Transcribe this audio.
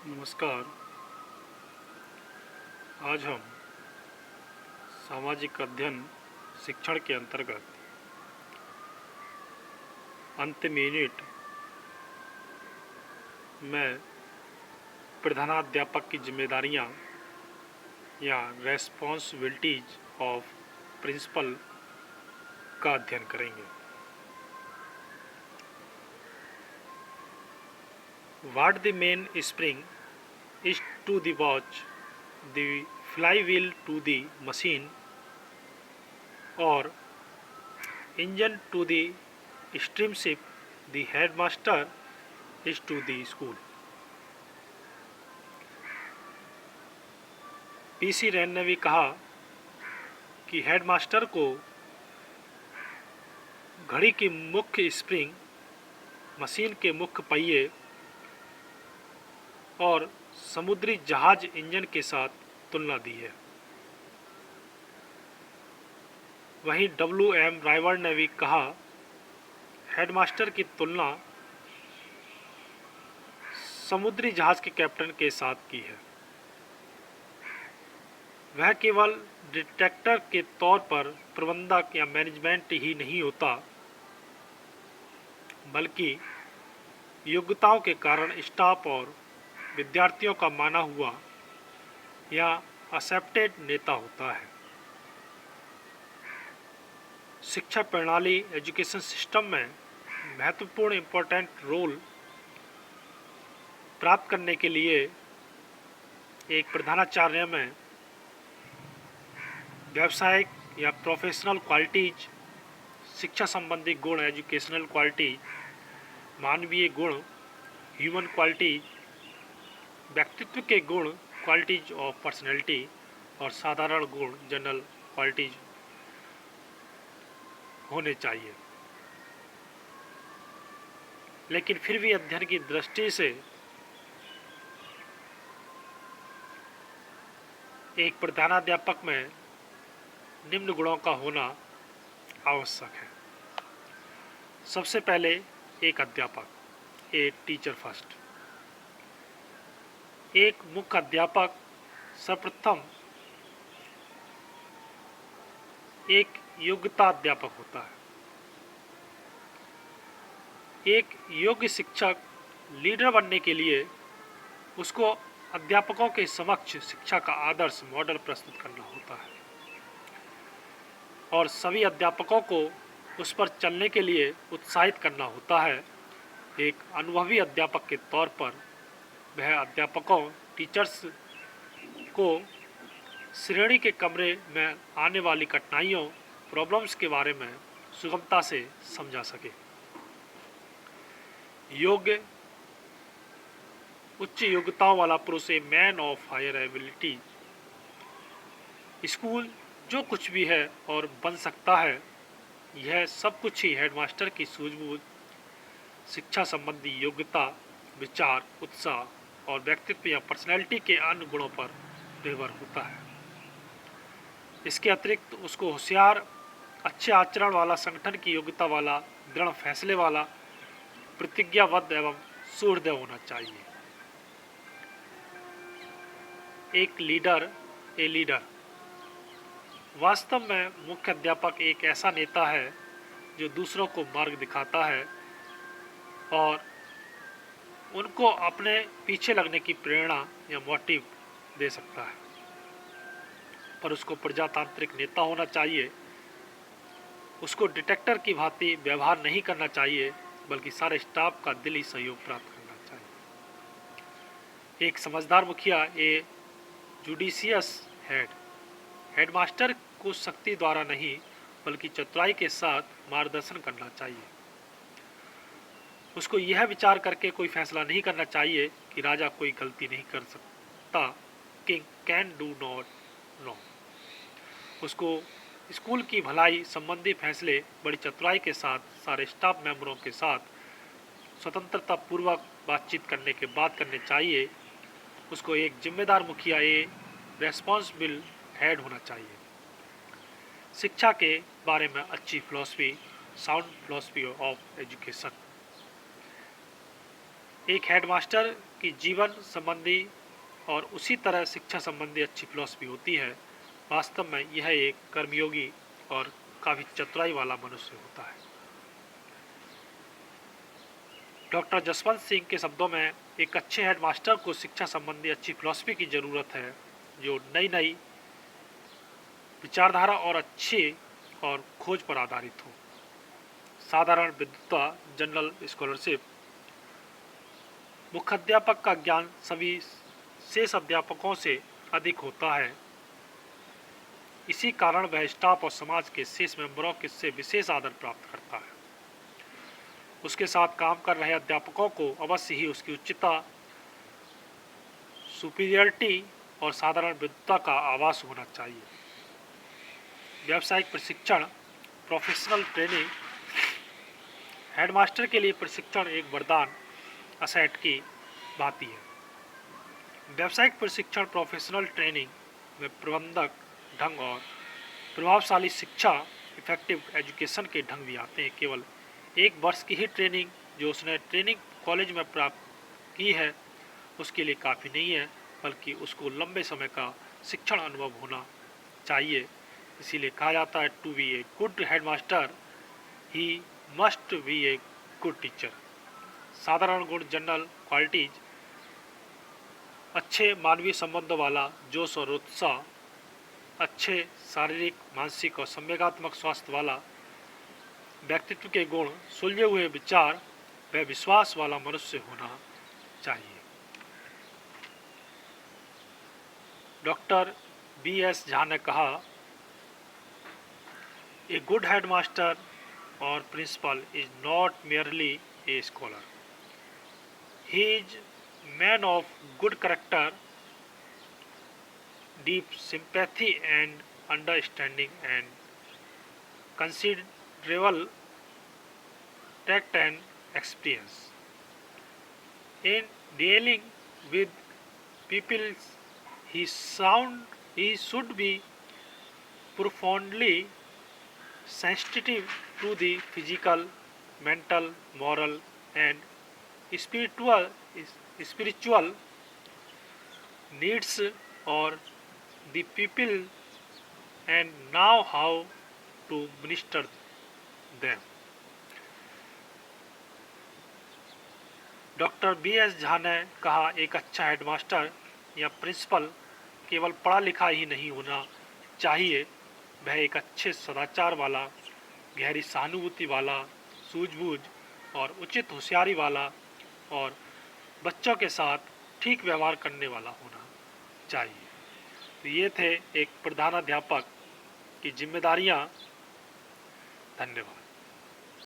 नमस्कार। आज हम सामाजिक अध्ययन शिक्षण के अंतर्गत अंतिम यूनिट में प्रधानाध्यापक की जिम्मेदारियां या रेस्पॉन्सिबिलिटीज ऑफ प्रिंसिपल का अध्ययन करेंगे। What the main spring is to the watch, the flywheel to the machine, or engine to the steamship, the headmaster is to the school। PC रैन ने भी कहा कि हेडमास्टर को घड़ी की मुख्य स्प्रिंग, मशीन के मुख्य पहिए और समुद्री जहाज इंजन के साथ तुलना दी है। वहीं WM राइवर ने भी कहा, हेडमास्टर की तुलना समुद्री जहाज के कैप्टन के साथ की है। वह केवल डिटेक्टर के तौर पर प्रबंधक या मैनेजमेंट ही नहीं होता, बल्कि योग्यताओं के कारण स्टाफ और विद्यार्थियों का माना हुआ या एक्सेप्टेड नेता होता है। शिक्षा प्रणाली एजुकेशन सिस्टम में महत्वपूर्ण इम्पोर्टेंट रोल प्राप्त करने के लिए एक प्रधानाचार्य में व्यावसायिक या प्रोफेशनल क्वालिटीज, शिक्षा संबंधी गुण एजुकेशनल क्वालिटी, मानवीय गुण ह्यूमन क्वालिटी, व्यक्तित्व के गुण क्वालिटीज ऑफ पर्सनैलिटी और साधारण गुण जनरल क्वालिटीज होने चाहिए। लेकिन फिर भी अध्ययन की दृष्टि से एक प्रधानाध्यापक में निम्न गुणों का होना आवश्यक है। सबसे पहले एक अध्यापक, ए टीचर फर्स्ट। एक मुख्य अध्यापक सर्वप्रथम एक योग्यता अध्यापक होता है। एक योग्य शिक्षक लीडर बनने के लिए उसको अध्यापकों के समक्ष शिक्षा का आदर्श मॉडल प्रस्तुत करना होता है और सभी अध्यापकों को उस पर चलने के लिए उत्साहित करना होता है। एक अनुभवी अध्यापक के तौर पर वह अध्यापकों टीचर्स को श्रेणी के कमरे में आने वाली कठिनाइयों, प्रॉब्लम्स के बारे में सुगमता से समझा सके। योग्य उच्च योग्यताओं वाला पुरुष, a man of higher ability. School जो कुछ भी है और बन सकता है, यह सब कुछ ही हेडमास्टर की सूझबूझ, शिक्षा संबंधी योग्यता, विचार, उत्साह और व्यक्तित्व या पर्सनैलिटी के अन्य गुणों पर निर्भर होता है। इसके अतिरिक्त उसको होशियार, अच्छे आचरण वाला, संगठन की योग्यता वाला, दृढ़ फैसले वाला, प्रतिज्ञाबद्ध एवं सुहृदय होना चाहिए। एक लीडर, ए लीडर। वास्तव में मुख्य अध्यापक एक ऐसा नेता है जो दूसरों को मार्ग दिखाता है और उनको अपने पीछे लगने की प्रेरणा या मोटिव दे सकता है। पर उसको प्रजातांत्रिक नेता होना चाहिए। उसको डिटेक्टर की भांति व्यवहार नहीं करना चाहिए, बल्कि सारे स्टाफ का दिली सहयोग प्राप्त करना चाहिए। एक समझदार मुखिया, ए जुडिशियस हेड। हेडमास्टर को शक्ति द्वारा नहीं, बल्कि चतुराई के साथ मार्गदर्शन करना चाहिए। उसको यह विचार करके कोई फैसला नहीं करना चाहिए कि राजा कोई गलती नहीं कर सकता, king can do not know. उसको स्कूल की भलाई संबंधी फैसले बड़ी चतुराई के साथ सारे स्टाफ मेंबरों के साथ स्वतंत्रता पूर्वक बातचीत करने के बाद करने चाहिए। उसको एक जिम्मेदार मुखिया, ए रेस्पॉन्सिबल हेड होना चाहिए। शिक्षा के बारे में अच्छी philosophy, sound philosophy of education. एक हेडमास्टर की जीवन संबंधी और उसी तरह शिक्षा संबंधी अच्छी फिलॉसफी होती है। वास्तव में यह एक कर्मयोगी और काफ़ी चतुराई वाला मनुष्य होता है। डॉक्टर जसवंत सिंह के शब्दों में, एक अच्छे हेडमास्टर को शिक्षा संबंधी अच्छी फिलॉसफी की ज़रूरत है जो नई नई विचारधारा और अच्छी और खोज पर आधारित हो। साधारण विद्वता, जनरल स्कॉलरशिप, मुख्याध्यापक का ज्ञान सभी शेष अध्यापकों से अधिक होता है। इसी कारण वह स्टाफ और समाज के शेष मेंबरों से विशेष आदर प्राप्त करता है। उसके साथ काम कर रहे अध्यापकों को अवश्य ही उसकी उच्चता, सुपीरियरिटी और साधारण विद्वता का आभास होना चाहिए। व्यावसायिक प्रशिक्षण, प्रोफेशनल ट्रेनिंग। हेडमास्टर के लिए प्रशिक्षण एक वरदान असेट की भांति है। व्यावसायिक प्रशिक्षण, प्रोफेशनल ट्रेनिंग में प्रबंधक ढंग और प्रभावशाली शिक्षा, इफेक्टिव एजुकेशन के ढंग भी आते हैं। केवल एक वर्ष की ही ट्रेनिंग जो उसने ट्रेनिंग कॉलेज में प्राप्त की है उसके लिए काफ़ी नहीं है, बल्कि उसको लंबे समय का शिक्षण अनुभव होना चाहिए। इसीलिए कहा जाता है, to be a good headmaster he must be a good teacher. साधारण गुण, जनरल क्वालिटीज, अच्छे मानवीय संबंधों वाला जोश और उत्साह, अच्छे शारीरिक, मानसिक और संवेगात्मक स्वास्थ्य वाला व्यक्तित्व के गुण, सुलझे हुए विचार व विश्वास वाला मनुष्य होना चाहिए। Doctor B.S. झा ने कहा, ए गुड हेडमास्टर और principal is not merely a scholar. He is man of good character, deep sympathy and understanding, and considerable tact and experience. In dealing with people, he should be profoundly sensitive to the physical, mental, moral, and spiritual needs or the people, and know how to minister them. Doctor B.S. Jha ने कहा, एक अच्छा headmaster या principal केवल पढ़ा लिखा ही नहीं होना चाहिए, वह एक अच्छे सदाचार वाला, गहरी सहानुभूति वाला, सूझबूझ और उचित होशियारी वाला और बच्चों के साथ ठीक व्यवहार करने वाला होना चाहिए। तो ये थे एक प्रधानाध्यापक की जिम्मेदारियां। धन्यवाद।